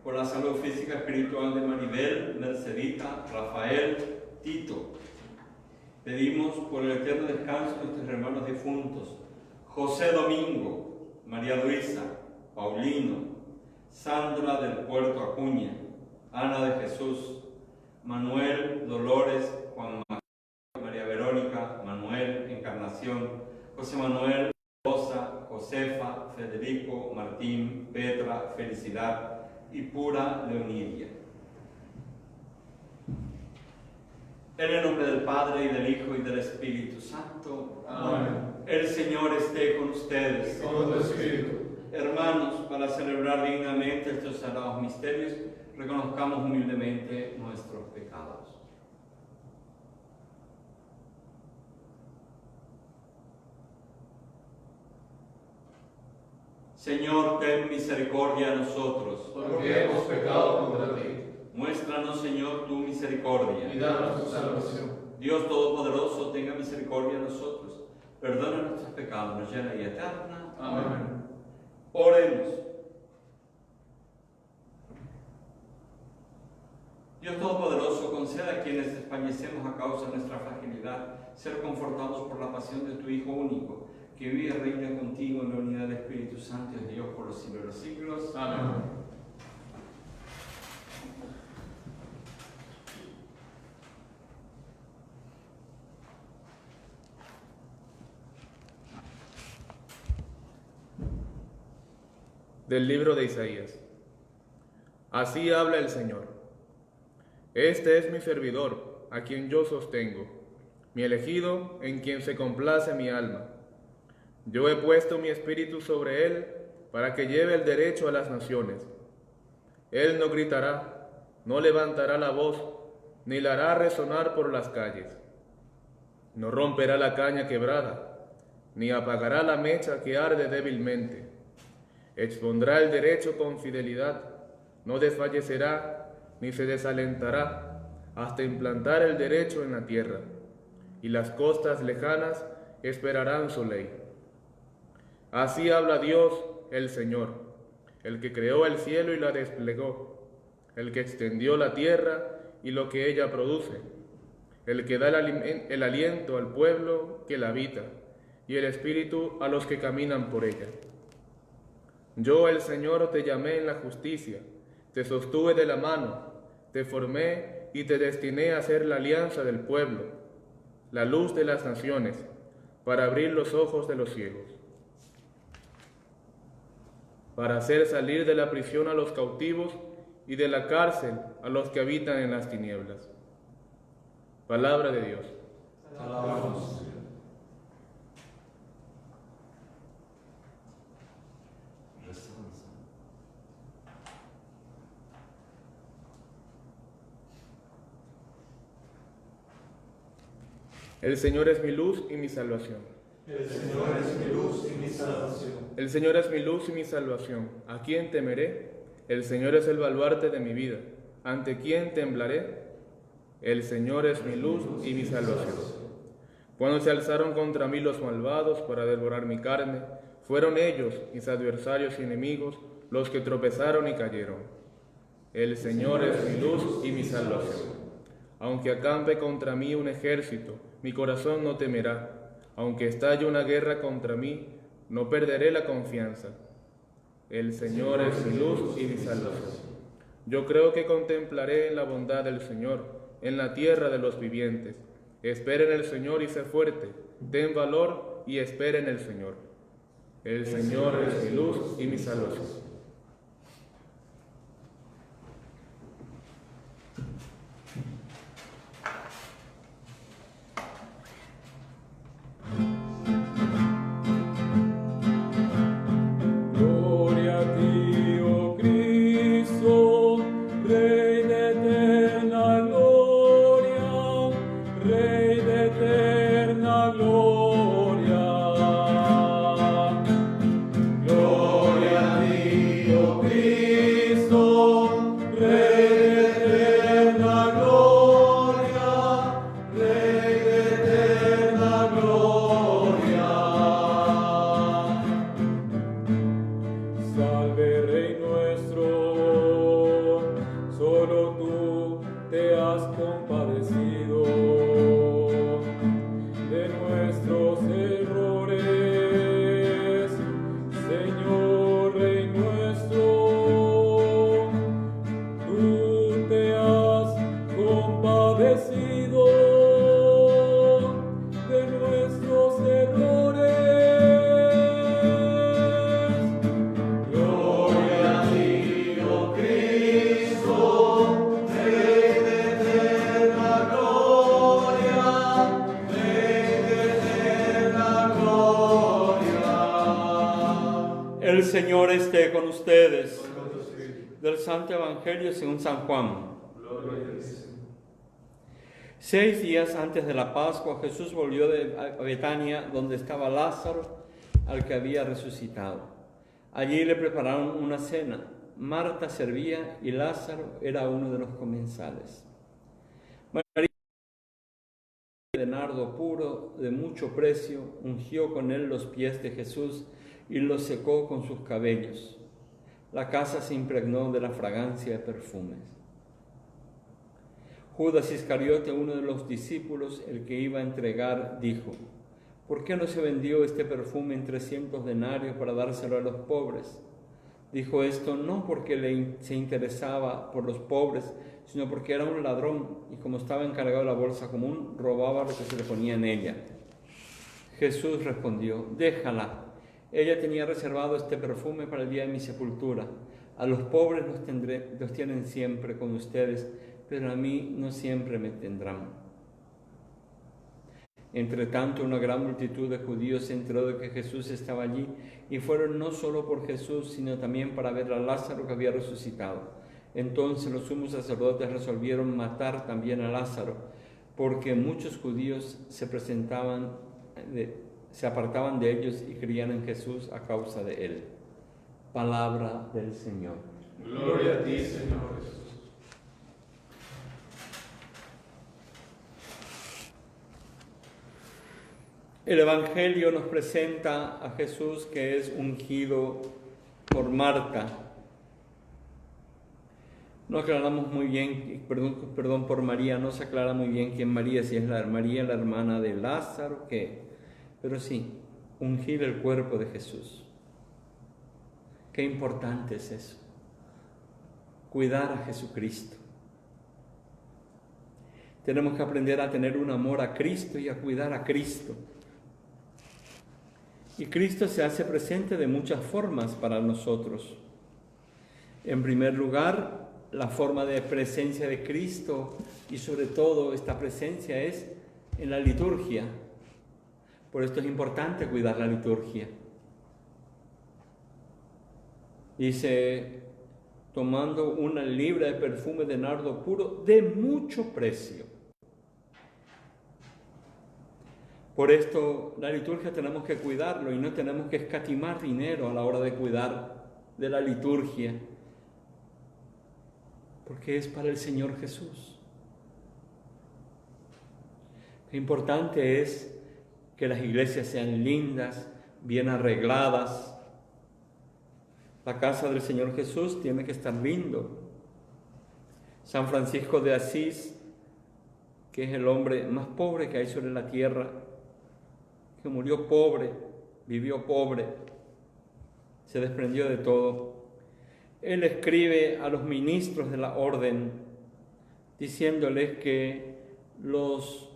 por la salud física y espiritual de Maribel, Mercedita, Rafael, Tito. Pedimos por el eterno descanso de nuestros hermanos difuntos, José Domingo, María Luisa, Paulino, Sandra del Puerto Acuña, Ana de Jesús, Manuel, Dolores, Juan María Verónica, Manuel, Encarnación, José Manuel, Rosa, Josefa, Federico, Martín, Petra, Felicidad y Pura Leonidia. En el nombre del Padre, y del Hijo, y del Espíritu Santo. Amén. El Señor esté con ustedes. Con tu espíritu. Hermanos, para celebrar dignamente estos sagrados misterios, reconozcamos humildemente nuestros pecados. Señor, ten misericordia de nosotros. Porque hemos pecado contra ti. Muéstranos, Señor, tu misericordia. Y danos tu salvación. Dios Todopoderoso, tenga misericordia de nosotros. Perdona nuestros pecados, nos llena y eterna. Amén. Oremos. Dios Todopoderoso, conceda a quienes desfallecemos a causa de nuestra fragilidad ser confortados por la pasión de tu Hijo único, que vive y reina contigo en la unidad del Espíritu Santo y de Dios por los siglos de los siglos. Amén. Del libro de Isaías. Así habla el Señor. Este es mi servidor, a quien yo sostengo, mi elegido, en quien se complace mi alma. Yo he puesto mi espíritu sobre él, para que lleve el derecho a las naciones. Él no gritará, no levantará la voz, ni la hará resonar por las calles. No romperá la caña quebrada, ni apagará la mecha que arde débilmente. Expondrá el derecho con fidelidad, no desfallecerá ni se desalentará hasta implantar el derecho en la tierra, y las costas lejanas esperarán su ley. Así habla Dios, el Señor, el que creó el cielo y la desplegó, el que extendió la tierra y lo que ella produce, el que da el aliento al pueblo que la habita, y el espíritu a los que caminan por ella. Yo, el Señor, te llamé en la justicia, te sostuve de la mano, te formé y te destiné a ser la alianza del pueblo, la luz de las naciones, para abrir los ojos de los ciegos, para hacer salir de la prisión a los cautivos y de la cárcel a los que habitan en las tinieblas. Palabra de Dios. Te alabamos, Señor. El Señor es mi luz y mi salvación. El Señor es mi luz y mi salvación. El Señor es mi luz y mi salvación. ¿A quién temeré? El Señor es el baluarte de mi vida. ¿Ante quién temblaré? El Señor es mi luz y mi salvación. Cuando se alzaron contra mí los malvados para devorar mi carne, fueron ellos, mis adversarios y enemigos, los que tropezaron y cayeron. El Señor es mi luz y mi salvación. Aunque acampe contra mí un ejército, mi corazón no temerá. Aunque estalle una guerra contra mí, no perderé la confianza. El Señor es mi luz y mi salvación. Yo creo que contemplaré la bondad del Señor en la tierra de los vivientes. Espera en el Señor y sé fuerte. Ten valor y espera en el Señor. El Señor es mi luz y mi salvación. Salve Rey nuestro. Señor esté con ustedes. Con tu espíritu. Del Santo Evangelio según San Juan. Gloria a ti, Señor. 6 días antes de la Pascua, Jesús volvió a Betania, donde estaba Lázaro, al que había resucitado. Allí le prepararon una cena. Marta servía y Lázaro era uno de los comensales. María, de nardo puro, de mucho precio, ungió con él los pies de Jesús y los secó con sus cabellos. La casa se impregnó de la fragancia de perfumes. Judas Iscariote, uno de los discípulos, el que iba a entregar, dijo: ¿por qué no se vendió este perfume en 300 denarios para dárselo a los pobres? Dijo esto no porque se interesaba por los pobres, sino porque era un ladrón y como estaba encargado de la bolsa común, robaba lo que se le ponía en ella. Jesús respondió: déjala. Ella tenía reservado este perfume para el día de mi sepultura. A los pobres los tienen siempre con ustedes, pero a mí no siempre me tendrán. Entre tanto, una gran multitud de judíos se enteró de que Jesús estaba allí y fueron no solo por Jesús, sino también para ver a Lázaro que había resucitado. Entonces los sumos sacerdotes resolvieron matar también a Lázaro, porque muchos judíos se apartaban de ellos y creían en Jesús a causa de él. Palabra del Señor. Gloria a ti, Señor Jesús. El Evangelio nos presenta a Jesús que es ungido por Marta. No aclaramos muy bien, perdón por María, no se aclara muy bien quién María, si es María la hermana de Lázaro, qué. Pero sí, ungir el cuerpo de Jesús. Qué importante es eso. Cuidar a Jesucristo. Tenemos que aprender a tener un amor a Cristo y a cuidar a Cristo. Y Cristo se hace presente de muchas formas para nosotros. En primer lugar, la forma de presencia de Cristo y sobre todo esta presencia es en la liturgia. Por esto es importante cuidar la liturgia. Dice, tomando una libra de perfume de nardo puro de mucho precio. Por esto, la liturgia tenemos que cuidarlo y no tenemos que escatimar dinero a la hora de cuidar de la liturgia, porque es para el Señor Jesús. Lo importante es que las iglesias sean lindas, bien arregladas. La casa del Señor Jesús tiene que estar lindo. San Francisco de Asís, que es el hombre más pobre que hay sobre la tierra, que murió pobre, vivió pobre, se desprendió de todo. Él escribe a los ministros de la orden, diciéndoles que los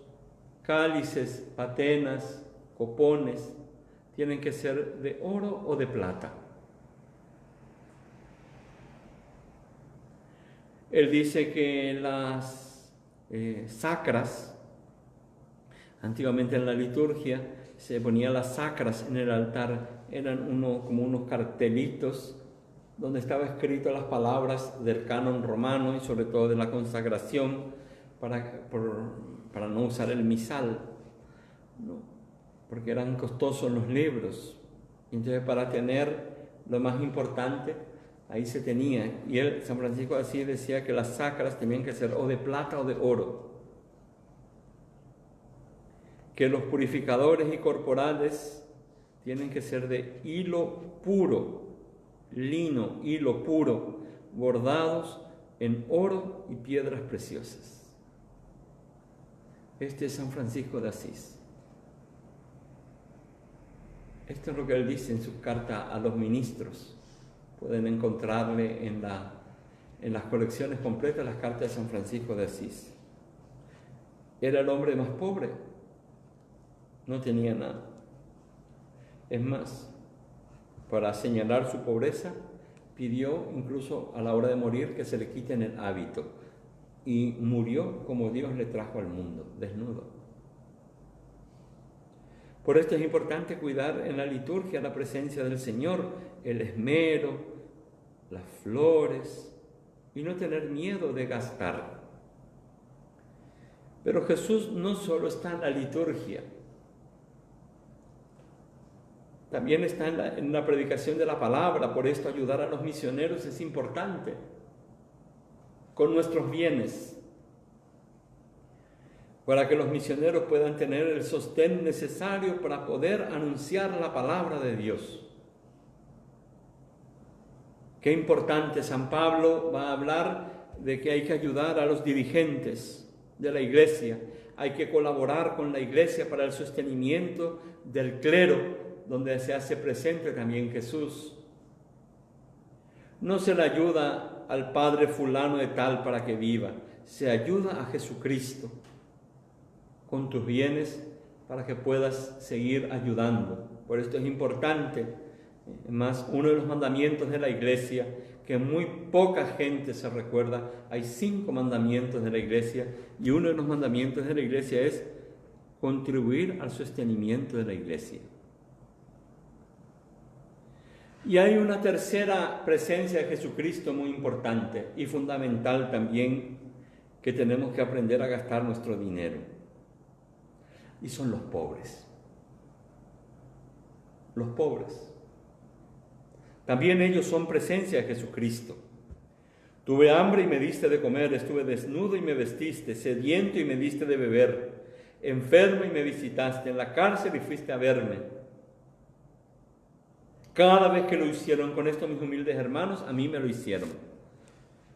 cálices, patenas, copones, tienen que ser de oro o de plata. Él dice que las sacras, antiguamente en la liturgia, se ponían las sacras en el altar, eran como unos cartelitos donde estaba escrito las palabras del canon romano y sobre todo de la consagración para no usar el misal, ¿no? Porque eran costosos los libros. Entonces para tener lo más importante, ahí se tenía. Y San Francisco de Asís decía que las sacras tenían que ser o de plata o de oro. Que los purificadores y corporales tienen que ser de hilo puro, lino, hilo puro, bordados en oro y piedras preciosas. Este es San Francisco de Asís. Esto es lo que él dice en su carta a los ministros. Pueden encontrarle en las colecciones completas las cartas de San Francisco de Asís. Era el hombre más pobre. No tenía nada. Es más, para señalar su pobreza, pidió incluso a la hora de morir que se le quiten el hábito. Y murió como Dios le trajo al mundo, desnudo. Por esto es importante cuidar en la liturgia la presencia del Señor, el esmero, las flores, y no tener miedo de gastar. Pero Jesús no solo está en la liturgia, también está en la predicación de la palabra. Por esto ayudar a los misioneros es importante, con nuestros bienes, para que los misioneros puedan tener el sostén necesario para poder anunciar la palabra de Dios. Qué importante, San Pablo va a hablar de que hay que ayudar a los dirigentes de la iglesia, hay que colaborar con la iglesia para el sostenimiento del clero, donde se hace presente también Jesús. No se le ayuda al padre fulano de tal para que viva, se ayuda a Jesucristo con tus bienes para que puedas seguir ayudando. Por esto es importante. Más, uno de los mandamientos de la iglesia, que muy poca gente se recuerda, hay 5 mandamientos de la iglesia, y uno de los mandamientos de la iglesia es contribuir al sostenimiento de la iglesia. Y hay una tercera presencia de Jesucristo muy importante y fundamental también, que tenemos que aprender a gastar nuestro dinero, y son los pobres. Los pobres. También ellos son presencia de Jesucristo. Tuve hambre y me diste de comer, estuve desnudo y me vestiste, sediento y me diste de beber, enfermo y me visitaste, en la cárcel y fuiste a verme. Cada vez que lo hicieron con estos mis humildes hermanos, a mí me lo hicieron.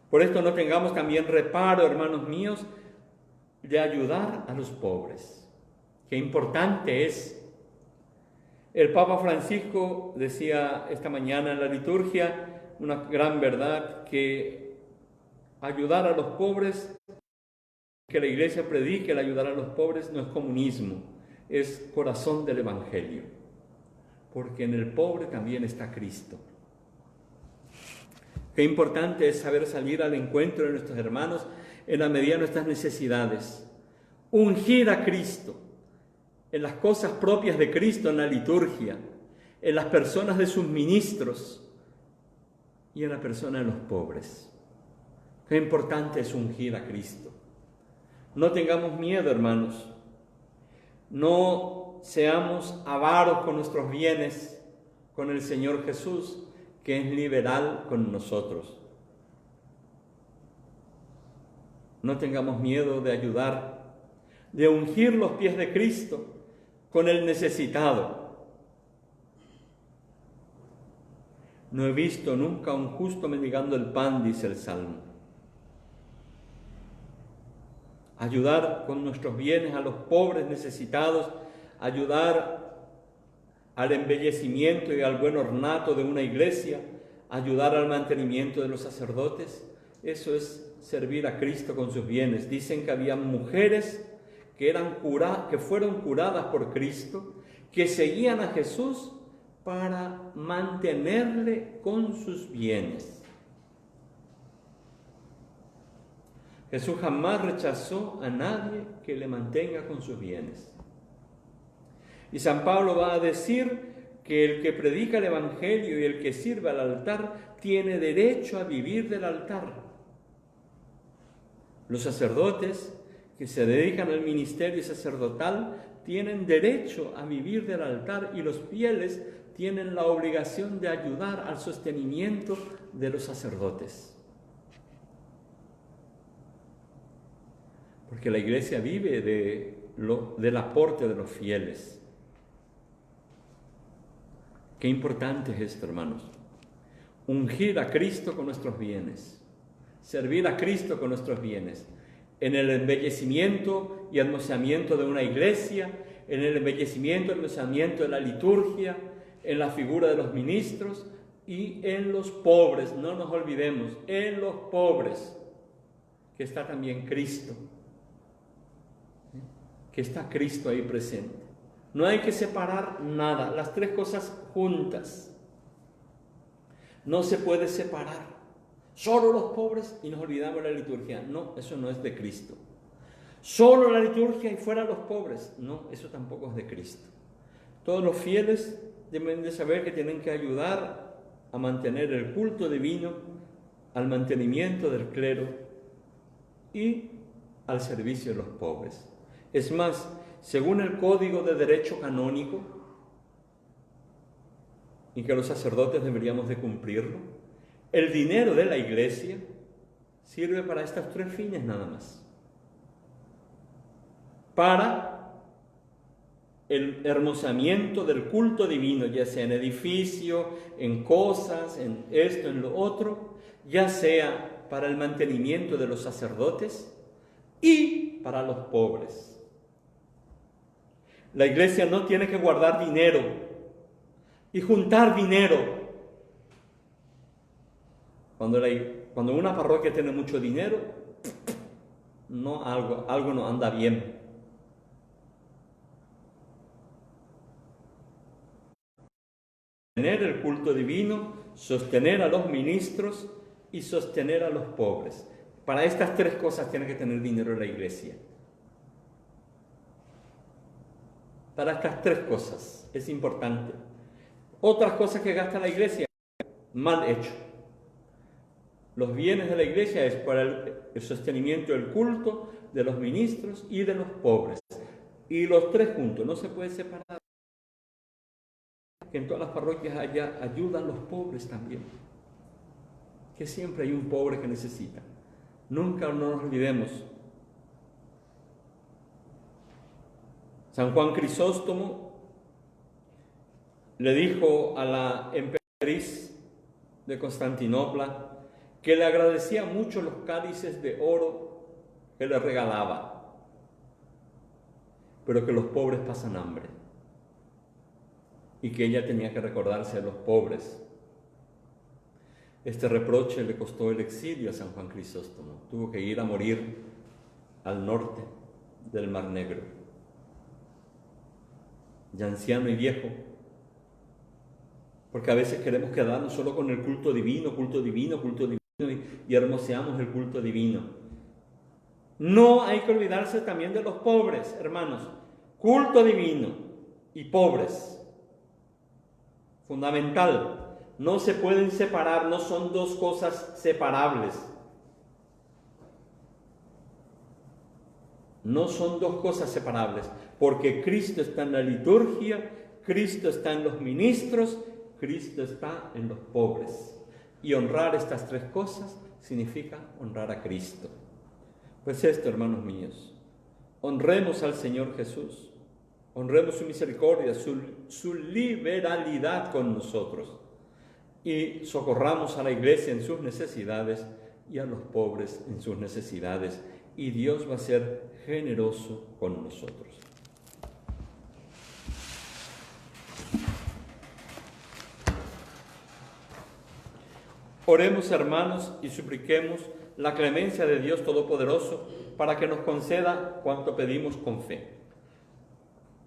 Por esto no tengamos también reparo, hermanos míos, de ayudar a los pobres. Qué importante es. El Papa Francisco decía esta mañana en la liturgia una gran verdad, que ayudar a los pobres, que la iglesia predique el ayudar a los pobres, no es comunismo, es corazón del Evangelio, porque en el pobre también está Cristo. Qué importante es saber salir al encuentro de nuestros hermanos en la medida de nuestras necesidades, ungir a Cristo en las cosas propias de Cristo, en la liturgia, en las personas de sus ministros y en la persona de los pobres. Qué importante es ungir a Cristo. No tengamos miedo, hermanos. No seamos avaros con nuestros bienes, con el Señor Jesús, que es liberal con nosotros. No tengamos miedo de ayudar, de ungir los pies de Cristo con el necesitado. No he visto nunca a un justo mendigando el pan, dice el Salmo. Ayudar con nuestros bienes a los pobres necesitados, ayudar al embellecimiento y al buen ornato de una iglesia, ayudar al mantenimiento de los sacerdotes, eso es servir a Cristo con sus bienes. Dicen que había mujeres que fueron curadas por Cristo, que seguían a Jesús para mantenerle con sus bienes. Jesús jamás rechazó a nadie que le mantenga con sus bienes. Y San Pablo va a decir que el que predica el Evangelio y el que sirve al altar tiene derecho a vivir del altar. Los sacerdotes que se dedican al ministerio sacerdotal tienen derecho a vivir del altar, y los fieles tienen la obligación de ayudar al sostenimiento de los sacerdotes. Porque la iglesia vive del aporte de los fieles. Qué importante es esto, hermanos. Ungir a Cristo con nuestros bienes. Servir a Cristo con nuestros bienes. En el embellecimiento y hermosamiento de una iglesia, en el embellecimiento y hermosamiento de la liturgia, en la figura de los ministros y en los pobres. No nos olvidemos, en los pobres, que está también Cristo, que está Cristo ahí presente. No hay que separar nada, las 3 cosas juntas. No se puede separar. Solo los pobres y nos olvidamos de la liturgia. No, eso no es de Cristo. Solo la liturgia y fuera los pobres. No, eso tampoco es de Cristo. Todos los fieles deben de saber que tienen que ayudar a mantener el culto divino, al mantenimiento del clero y al servicio de los pobres. Es más, según el Código de Derecho Canónico, y que los sacerdotes deberíamos de cumplirlo, el dinero de la iglesia sirve para estos tres fines nada más. Para el hermosamiento del culto divino, ya sea en edificio, en cosas, en esto, en lo otro, ya sea para el mantenimiento de los sacerdotes y para los pobres. La iglesia no tiene que guardar dinero y juntar dinero. Cuando una parroquia tiene mucho dinero, algo no anda bien. Sostener el culto divino, sostener a los ministros y sostener a los pobres. Para estas tres cosas tiene que tener dinero la iglesia. Para estas tres cosas es importante. Otras cosas que gasta la iglesia, mal hecho. Los bienes de la iglesia es para el sostenimiento del culto, de los ministros y de los pobres. Y los tres juntos, no se puede separar. Que en todas las parroquias haya ayudan los pobres también. Que siempre hay un pobre que necesita. Nunca nos olvidemos. San Juan Crisóstomo le dijo a la emperatriz de Constantinopla que le agradecía mucho los cálices de oro que le regalaba, pero que los pobres pasan hambre y que ella tenía que recordarse de los pobres. Este reproche le costó el exilio a San Juan Crisóstomo. Tuvo que ir a morir al norte del Mar Negro, ya anciano y viejo, porque a veces queremos quedarnos solo con el culto divino, y hermoseamos el culto divino. No hay que olvidarse también de los pobres, hermanos. Culto divino y pobres. Fundamental. No se pueden separar, no son dos cosas separables. No son dos cosas separables, porque Cristo está en la liturgia, Cristo está en los ministros, Cristo está en los pobres. Y honrar estas tres cosas significa honrar a Cristo. Pues esto, hermanos míos, honremos al Señor Jesús, honremos su misericordia, su liberalidad con nosotros, y socorramos a la iglesia en sus necesidades y a los pobres en sus necesidades, y Dios va a ser generoso con nosotros. Oremos, hermanos, y supliquemos la clemencia de Dios Todopoderoso para que nos conceda cuanto pedimos con fe.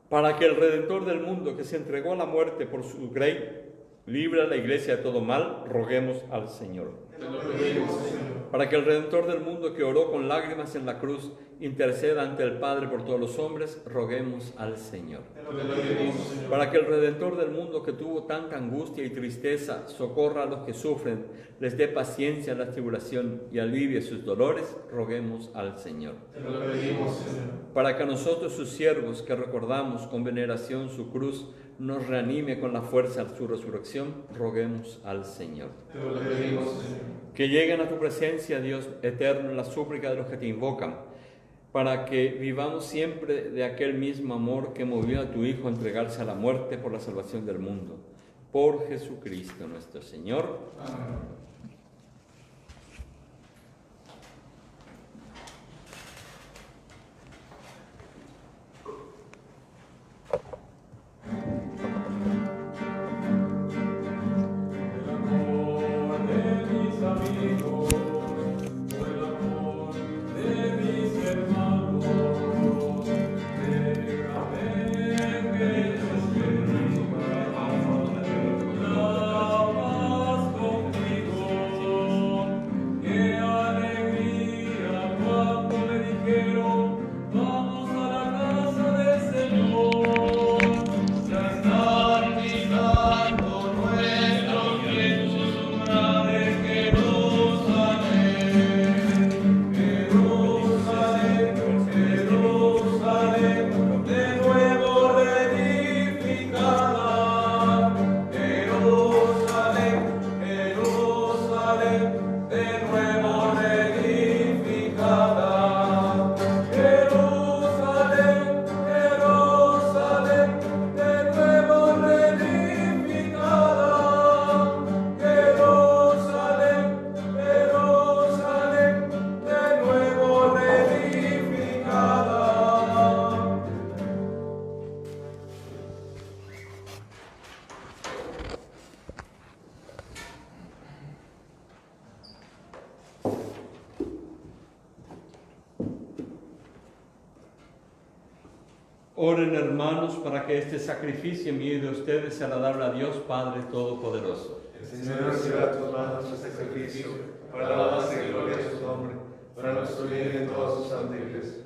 Para que el Redentor del mundo, que se entregó a la muerte por su Grey, libre a la iglesia de todo mal, roguemos al Señor. Te lo pedimos, Señor. Para que el Redentor del mundo, que oró con lágrimas en la cruz, interceda ante el Padre por todos los hombres, roguemos al Señor. Te lo pedimos, Señor. Para que el Redentor del mundo, que tuvo tanta angustia y tristeza, socorra a los que sufren, les dé paciencia en la tribulación y alivie sus dolores, roguemos al Señor. Te lo pedimos, Señor. Para que a nosotros, sus siervos, que recordamos con veneración su cruz, nos reanime con la fuerza de su resurrección, roguemos al Señor. Te lo pedimos, Señor. Que lleguen a tu presencia, Dios eterno, en la súplica de los que te invocan, para que vivamos siempre de aquel mismo amor que movió a tu Hijo a entregarse a la muerte por la salvación del mundo. Por Jesucristo nuestro Señor. Amén. Vamos a la casa del Señor, ya está Oren, hermanos, para que este sacrificio mío y de ustedes sea agradable a Dios Padre Todopoderoso. El Señor reciba de tus manos este sacrificio para la alabanza y gloria de su nombre, para nuestro bien y en toda su santa iglesia.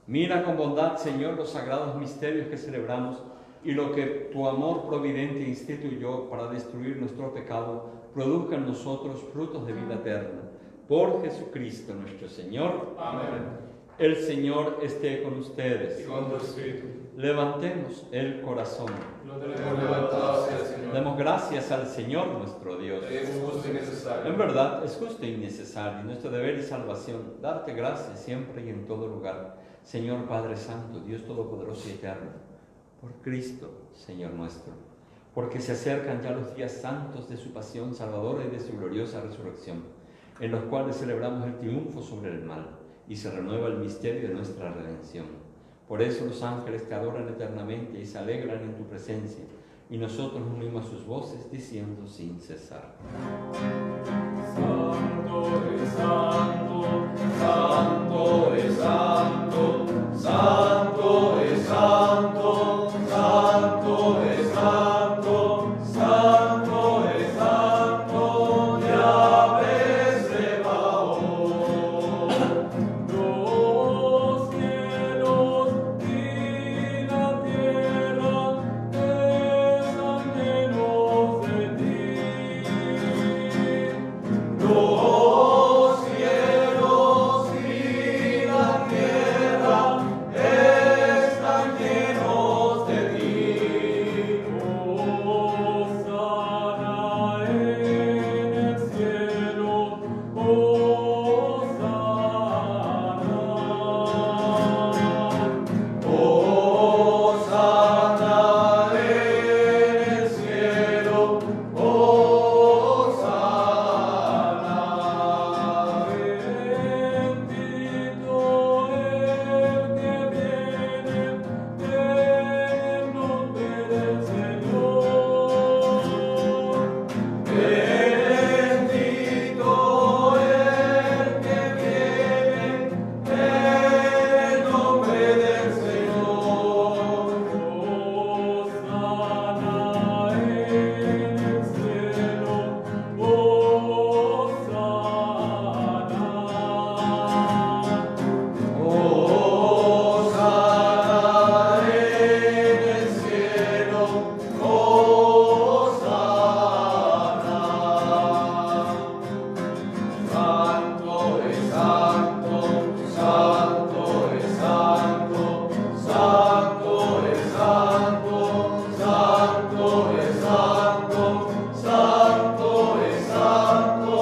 Mira con bondad, Señor, los sagrados misterios que celebramos y lo que tu amor providente instituyó para destruir nuestro pecado, produzca en nosotros frutos de vida eterna. Por Jesucristo nuestro Señor. Amén. El Señor esté con ustedes. Y con tu espíritu. Levantemos el corazón. Lo tenemos levantado hacia el Señor. Demos gracias al Señor nuestro Dios. Es justo y necesario. En verdad, es justo y necesario, nuestro deber y salvación, darte gracias siempre y en todo lugar. Señor Padre Santo, Dios Todopoderoso y Eterno, por Cristo, Señor nuestro, porque se acercan ya los días santos de su pasión salvadora y de su gloriosa resurrección, en los cuales celebramos el triunfo sobre el mal y se renueva el misterio de nuestra redención. Por eso los ángeles te adoran eternamente y se alegran en tu presencia, y nosotros unimos sus voces diciendo sin cesar: Santo es santo, santo es santo, santo es santo, santo es santo, santo es santo, Yahvé Sebaot. Los cielos y la tierra están llenos de ti. Los cielos y la tierra están llenos de ti. Hosana en el cielo, Hosana. Hosana en el cielo, Hosana. Bendito el que viene en nombre del Señor. Bendito el que viene en nombre del Señor. Hosana en el cielo, Hosana. Hosana en el cielo, Hosana. Santo es santo, santo es santo, santo es santo, santo es santo, santo es santo,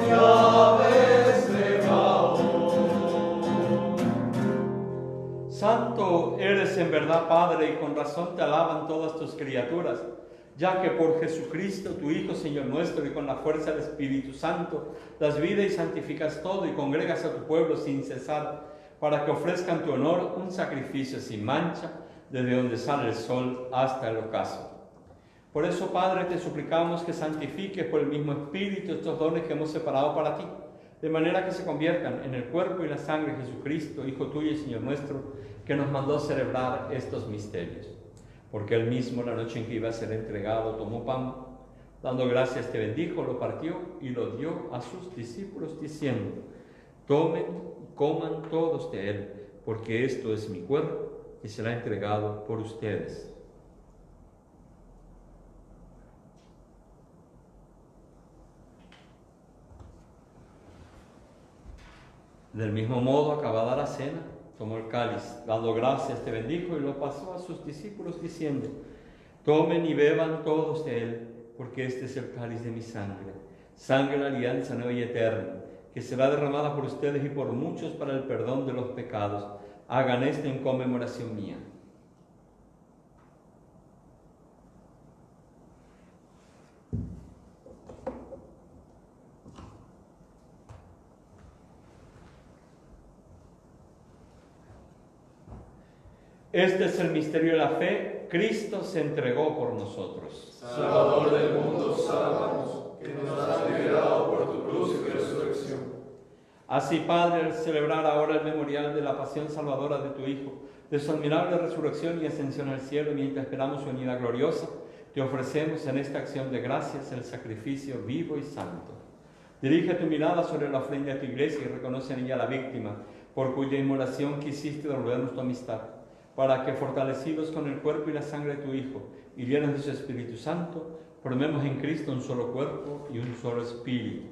Yahvé Sebaot. Santo eres en verdad, Padre, y con razón te alaban todas tus criaturas, ya que por Jesucristo, tu Hijo, Señor nuestro, y con la fuerza del Espíritu Santo, das vida y santificas todo y congregas a tu pueblo sin cesar, para que ofrezcan tu honor un sacrificio sin mancha, desde donde sale el sol hasta el ocaso. Por eso, Padre, te suplicamos que santifiques por el mismo Espíritu estos dones que hemos separado para ti, de manera que se conviertan en el cuerpo y la sangre de Jesucristo, Hijo tuyo y Señor nuestro, que nos mandó celebrar estos misterios. Porque él mismo, la noche en que iba a ser entregado, tomó pan, dando gracias te bendijo, lo partió y lo dio a sus discípulos, diciendo: tomen y coman todos de él, porque esto es mi cuerpo, que será entregado por ustedes. Del mismo modo, acabada la cena, tomó el cáliz, dando gracias te bendijo y lo pasó a sus discípulos, diciendo: tomen y beban todos de él, porque este es el cáliz de mi sangre, sangre de la alianza nueva y eterna, que será derramada por ustedes y por muchos para el perdón de los pecados. Hagan esto en conmemoración mía. Este es el misterio de la fe. Cristo se entregó por nosotros. Salvador del mundo, sálvanos, que nos has liberado por tu cruz y resurrección. Así, Padre, al celebrar ahora el memorial de la pasión salvadora de tu Hijo, de su admirable resurrección y ascensión al cielo, mientras esperamos su venida gloriosa, te ofrecemos en esta acción de gracias el sacrificio vivo y santo. Dirige tu mirada sobre la ofrenda de tu iglesia y reconoce en ella la víctima, por cuya inmolación quisiste devolvernos tu amistad, para que, fortalecidos con el cuerpo y la sangre de tu Hijo, y llenos de su Espíritu Santo, formemos en Cristo un solo cuerpo y un solo espíritu.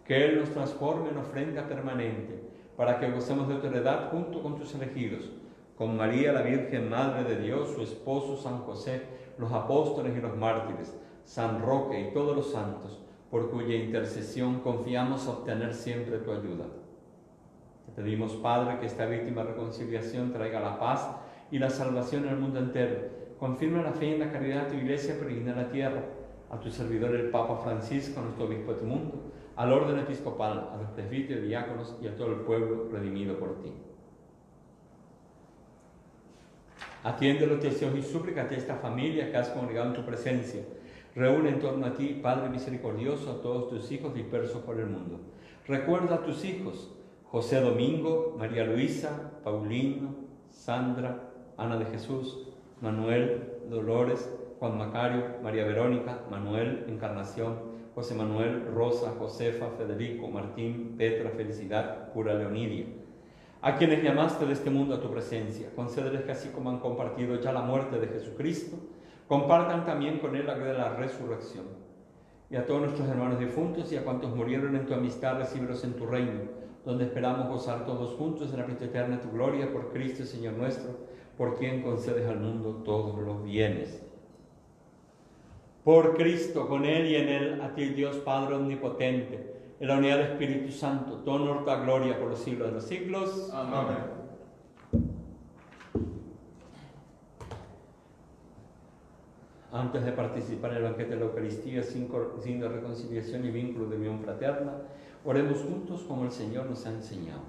Que Él nos transforme en ofrenda permanente, para que gocemos de tu heredad junto con tus elegidos, con María, la Virgen Madre de Dios, su esposo San José, los apóstoles y los mártires, San Roque y todos los santos, por cuya intercesión confiamos obtener siempre tu ayuda. Te pedimos, Padre, que esta víctima reconciliación traiga la paz y la salvación al mundo entero. Confirma la fe y la caridad de tu iglesia peregrina en la tierra, a tu servidor el Papa Francisco, nuestro obispo de tu mundo, al orden episcopal, a los presbíteros y diáconos y a todo el pueblo redimido por ti. Atiende los deseos y súplicas de esta familia que has congregado en tu presencia. Reúne en torno a ti, Padre misericordioso, a todos tus hijos dispersos por el mundo. Recuerda a tus hijos, José Domingo, María Luisa, Paulino, Sandra, Ana de Jesús, Manuel, Dolores, Juan Macario, María Verónica, Manuel, Encarnación, José Manuel, Rosa, Josefa, Federico, Martín, Petra, Felicidad, Pura Leonidia. A quienes llamaste de este mundo a tu presencia, concédeles que así como han compartido ya la muerte de Jesucristo, compartan también con Él la gloria de la resurrección. Y a todos nuestros hermanos difuntos y a cuantos murieron en tu amistad, recíbelos en tu reino, donde esperamos gozar todos juntos en la plenitud eterna de tu gloria, por Cristo Señor nuestro, por quien concedes al mundo todos los bienes. Por Cristo, con Él y en Él, a ti Dios Padre omnipotente, en la unidad del Espíritu Santo, todo honor, toda gloria por los siglos de los siglos. Amén. Antes de participar en el banquete de la Eucaristía, sin de reconciliación y vínculo de unión fraterna, oremos juntos como el Señor nos ha enseñado.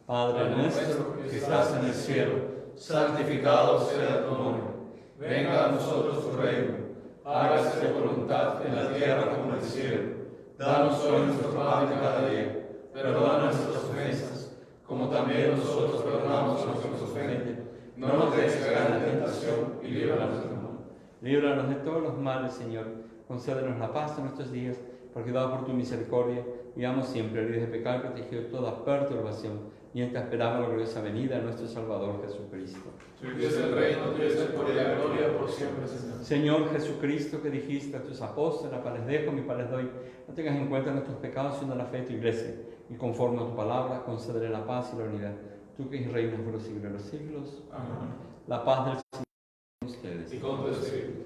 Padre nuestro que estás en el cielo, santificado sea tu nombre. Venga a nosotros tu reino. Hágase tu voluntad en la tierra como en el cielo. Danos hoy nuestro pan de cada día. Perdona nuestras ofensas, como también nosotros perdonamos a los que nos ofenden. No nos dejes caer en la tentación y líbranos del mal. Líbranos de todos los males, Señor. Concédenos la paz en nuestros días, porque dado por tu misericordia, vivamos siempre libres de pecado y protegidos de toda perturbación, mientras esperamos la gloriosa venida de nuestro Salvador Jesucristo. Tuyo es el reino, tuyo es el poder y la gloria por siempre, Señor. Señor Jesucristo, que dijiste a tus apóstoles, la paz les dejo, mi paz les doy, no tengas en cuenta nuestros pecados, sino la fe de tu iglesia, y conforme a tu palabra, concederé la paz y la unidad. Tú que reinas por los siglos de los siglos. Amén. La paz del Señor con ustedes. Y con tu espíritu.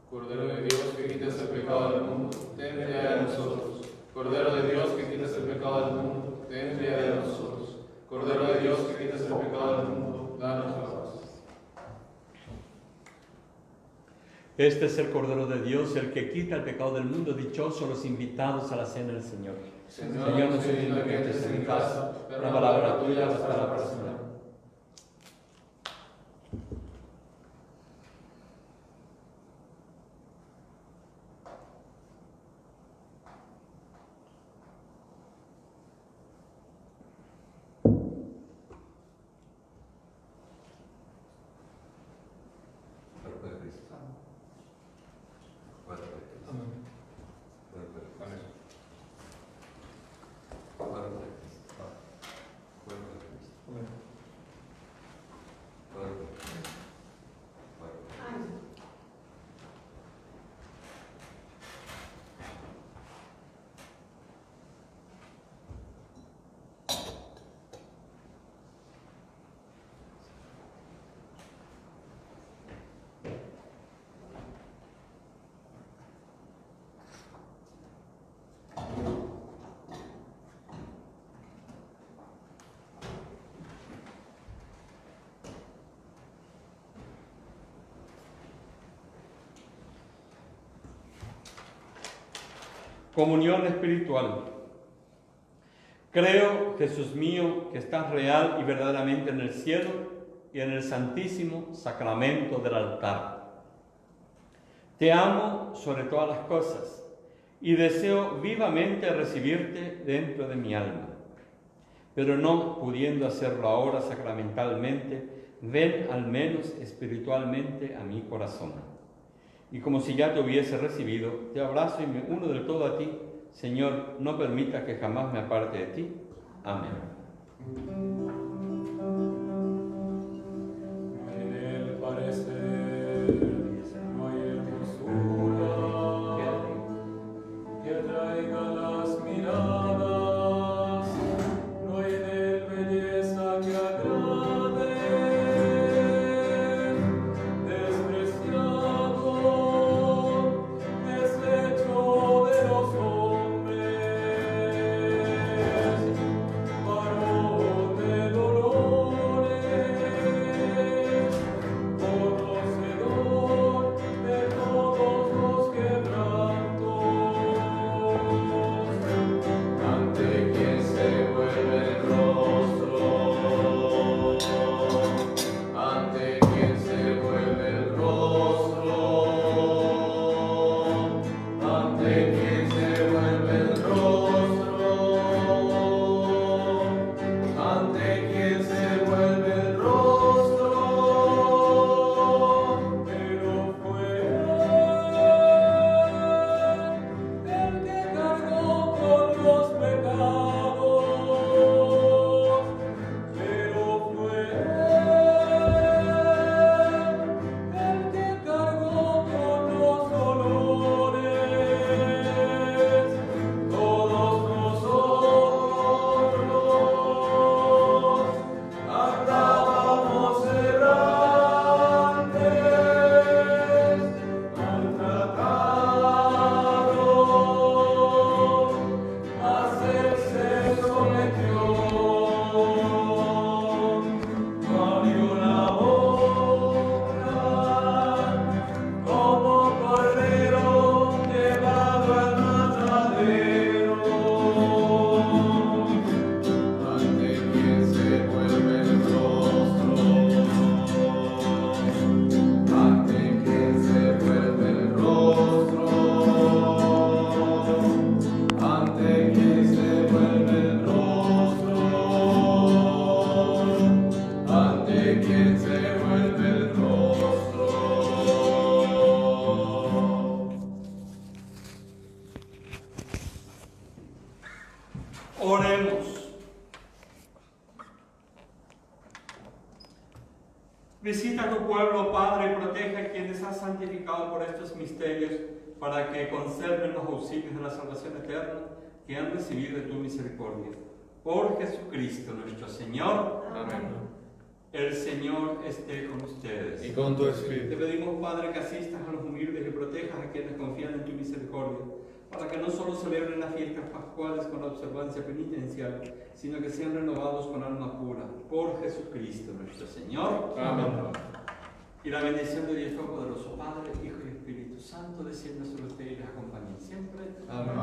Cordero de Dios, que quitas el pecado del mundo, ten piedad de nosotros. Cordero de Dios, que quitas el pecado del mundo, ten piedad de nosotros. Cordero de Dios, que quitas el pecado del mundo, danos la paz. Este es el Cordero de Dios, el que quita el pecado del mundo. Dichosos los invitados a la cena del Señor. Señor, no soy digno que entres en mi casa, pero una palabra tuya bastará para sanar. Comunión espiritual. Creo, Jesús mío, que estás real y verdaderamente en el cielo y en el santísimo sacramento del altar. Te amo sobre todas las cosas y deseo vivamente recibirte dentro de mi alma. pero no pudiendo hacerlo ahora sacramentalmente, ven al menos espiritualmente a mi corazón. Y como si ya te hubiese recibido, te abrazo y me uno del todo a ti. Señor, no permita que jamás me aparte de ti. Amén. En el parecer, no hay hermosura que atraiga las miradas, no hay de belleza que agrade, despreciado, deshecho de los hombres, varón de dolores, conocedor de todos los quebrantos, ante quien se vuelve el rostro, ante quien se vuelve el rostro, ante quien se vuelve el rostro, ante quien se vuelve el rostro, pero fue el que cargó con los pecados, pero fue el que cargó con los dolores, todos nosotros andábamos errantes, maltratados, a ser se sometió, valió la hora, como cordero llevado al matadero, ante quien se vuelve el rostro, ante quien se vuelve el rostro, ante quien se vuelve el rostro, ante quien se vuelve el rostro. Oremos. Visita a tu pueblo, Padre, y protege a quienes has santificado por estos misterios, para que conserven los auxilios de la salvación eterna que han recibido de tu misericordia. Por Jesucristo nuestro Señor. Amén. El Señor esté con ustedes. Y con tu Te espíritu. pedimos, Padre, que asistas a los humildes y protejas a quienes confían en tu misericordia, para que no solo celebren las fiestas pascuales con la observancia penitencial, sino que sean renovados con alma pura. Por Jesucristo nuestro Señor. Amén. Y la bendición de Dios Todopoderoso, Padre, Hijo y Espíritu Santo, descienda sobre ustedes y les acompañe siempre. Amén.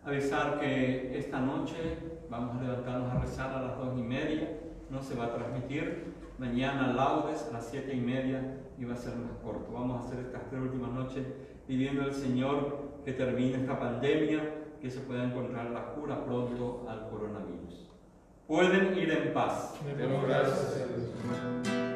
Avisar que esta noche vamos a levantarnos a rezar a las 2:30, no se va a transmitir. Mañana laudes a las 7:30 y va a ser más corto. Vamos a hacer estas 3 últimas noches pidiendo al Señor que termine esta pandemia, que se pueda encontrar la cura pronto al coronavirus. Pueden ir en paz. Demos gracias a Dios.